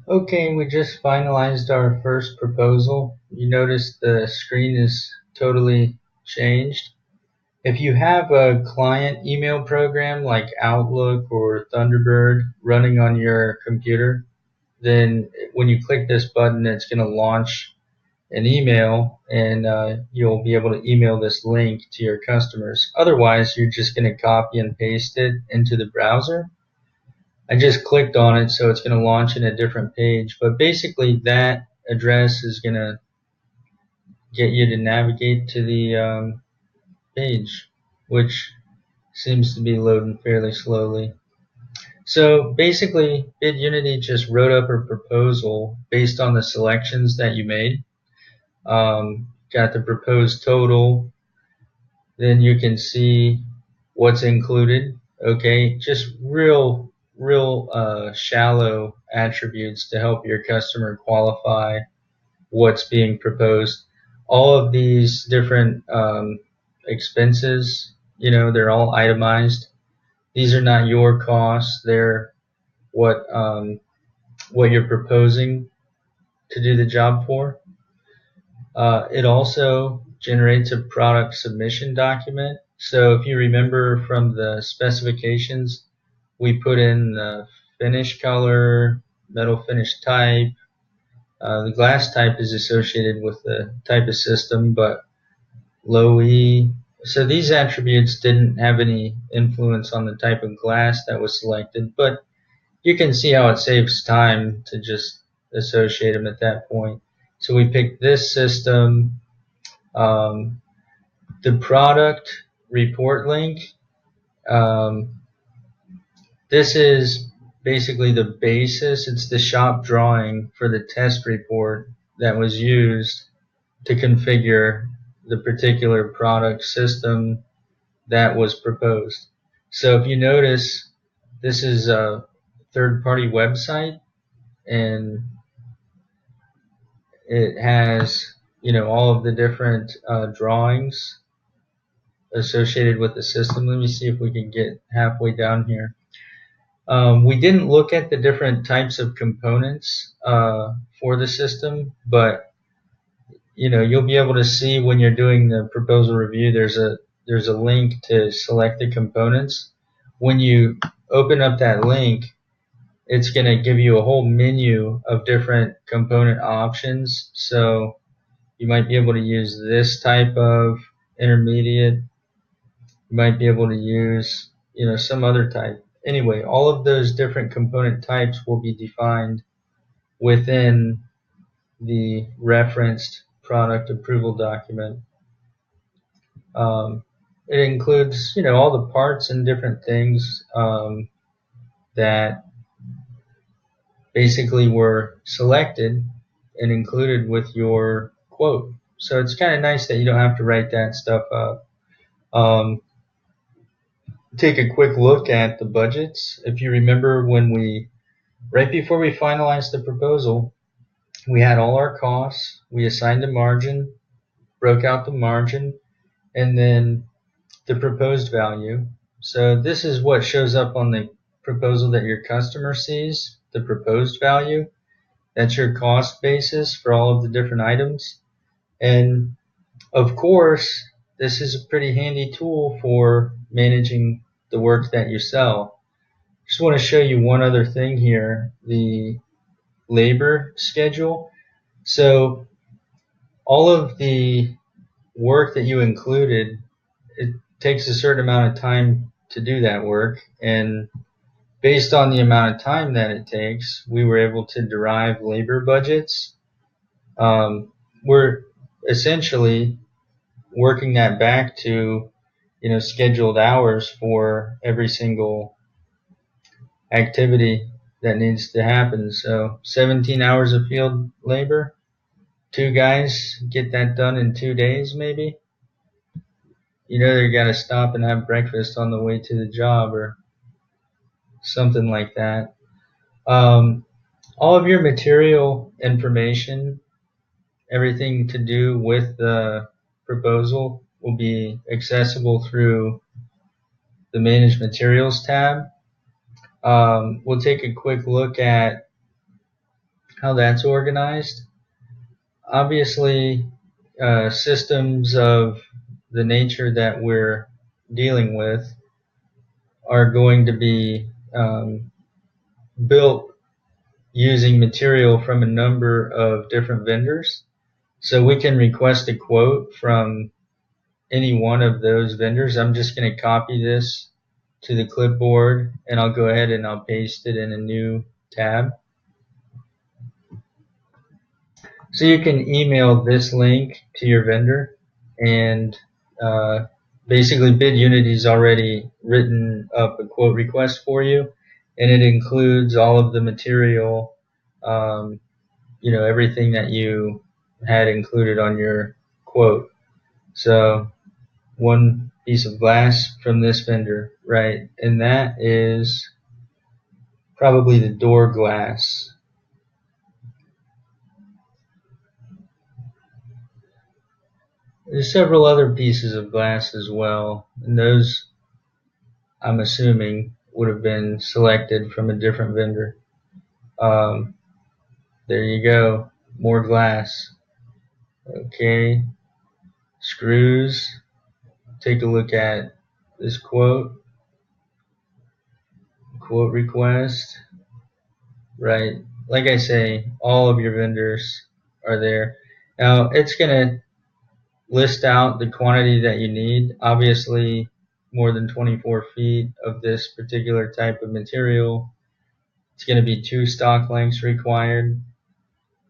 Okay, we just finalized our first proposal. You notice the screen is totally changed. If you have a client email program like Outlook or Thunderbird running on your computer, then when you click this button, it's going to launch an email and you'll be able to email this link to your customers. Otherwise, you're just going to copy and paste it into the browser. I just clicked on it, so it's going to launch in a different page. But basically, that address is going to get you to navigate to the page, which seems to be loading fairly slowly. So basically, BidUnity just wrote up a proposal based on the selections that you made. Got the proposed total. Then you can see what's included. Okay, just real shallow attributes to help your customer qualify what's being proposed. All of these different expenses, they're all itemized. These are not your costs; they're what what you're proposing to do the job for. It also generates a product submission document. So if you remember from the specifications, we put in the finish color, metal finish type. The glass type is associated with the type of system, but low E. So these attributes didn't have any influence on the type of glass that was selected, but you can see how it saves time to just associate them at that point. So we picked this system, um, the product report link. Um, this is basically the basis. It's the shop drawing for the test report that was used to configure the particular product system that was proposed. So if you notice, this is a third-party website, and it has all of the different drawings associated with the system. Let me see if we can get halfway down here. We didn't look at the different types of components for the system, but you'll be able to see when you're doing the proposal review. There's a link to select the components. When you open up that link, it's going to give you a whole menu of different component options. So you might be able to use this type of intermediate. You might be able to use, some other type. Anyway, all of those different component types will be defined within the referenced product approval document. It includes, all the parts and different things that basically were selected and included with your quote. So it's kind of nice that you don't have to write that stuff up. Take a quick look at the budgets. If you remember right before we finalized the proposal, we had all our costs, we assigned a margin, broke out the margin, and then the proposed value. So this is what shows up on the proposal that your customer sees, the proposed value. That's your cost basis for all of the different items. And of course, this is a pretty handy tool for managing the work that you sell. Just want to show you one other thing here, the labor schedule. So all of the work that you included, it takes a certain amount of time to do that work, and based on the amount of time that it takes, we were able to derive labor budgets. We're essentially working that back to scheduled hours for every single activity that needs to happen. So 17 hours of field labor, two guys get that done in 2 days maybe. They got to stop and have breakfast on the way to the job or something like that. All of your material information, everything to do with the proposal, will be accessible through the Manage Materials tab. We'll take a quick look at how that's organized. Obviously, systems of the nature that we're dealing with are going to be built using material from a number of different vendors. So we can request a quote from any one of those vendors. I'm just going to copy this to the clipboard and I'll go ahead and I'll paste it in a new tab. So you can email this link to your vendor and basically BidUnity's already written up a quote request for you, and it includes all of the material, everything that you had included on your quote. So one piece of glass from this vendor, right? And that is probably the door glass. There's several other pieces of glass as well, and those, I'm assuming, would have been selected from a different vendor. There you go, more glass. Okay, screws. Take a look at this quote request. Right, like I say, all of your vendors are there. Now it's gonna list out the quantity that you need. Obviously, more than 24 feet of this particular type of material. It's going to be 2 stock lengths required.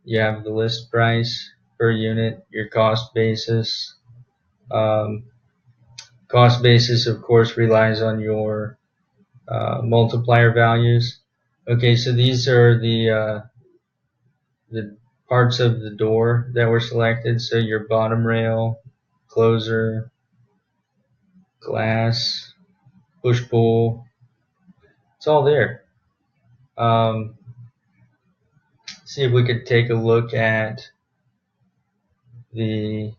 You have the list price per unit, your cost basis. Cost basis, of course, relies on your multiplier values. Okay, so these are the parts of the door that were selected. So your bottom rail, closer, glass, push pull, it's all there. See if we could take a look at the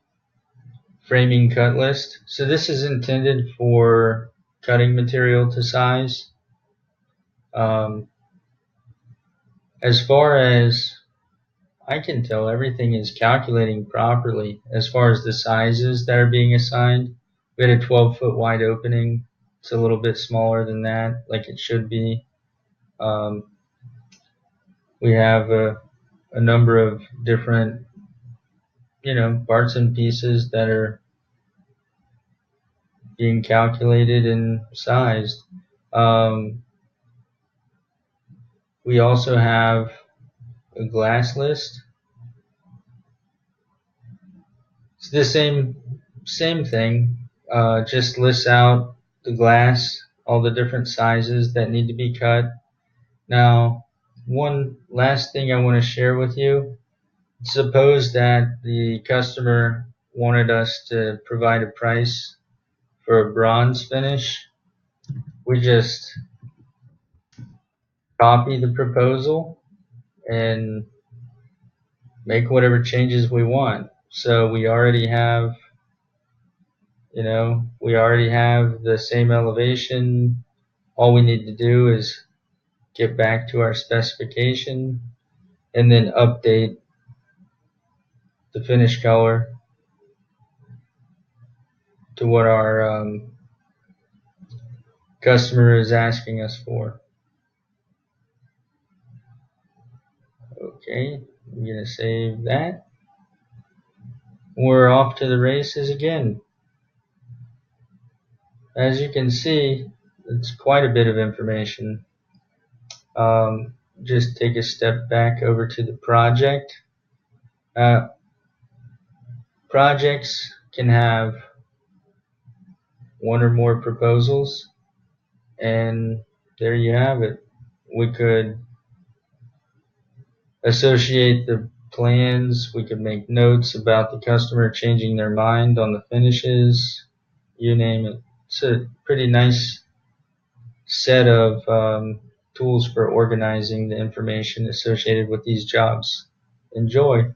framing cut list. So this is intended for cutting material to size. As far as I can tell, everything is calculating properly as far as the sizes that are being assigned. We had a 12-foot wide opening. It's a little bit smaller than that, like it should be. We have a number of different, parts and pieces that are being calculated and sized. We also have a glass list. It's the same thing. Just lists out the glass, all the different sizes that need to be cut. Now, one last thing I want to share with you. Suppose that the customer wanted us to provide a price for a bronze finish. We just copy the proposal and make whatever changes we want. So we already have the same elevation. All we need to do is get back to our specification and then update the finish color to what our customer is asking us for. Okay, I'm going to save that. We're off to the races again. As you can see, it's quite a bit of information. Just take a step back over to the project. Projects can have one or more proposals, and there you have it. We could associate the plans, we could make notes about the customer changing their mind on the finishes, you name it. It's a pretty nice set of tools for organizing the information associated with these jobs. Enjoy.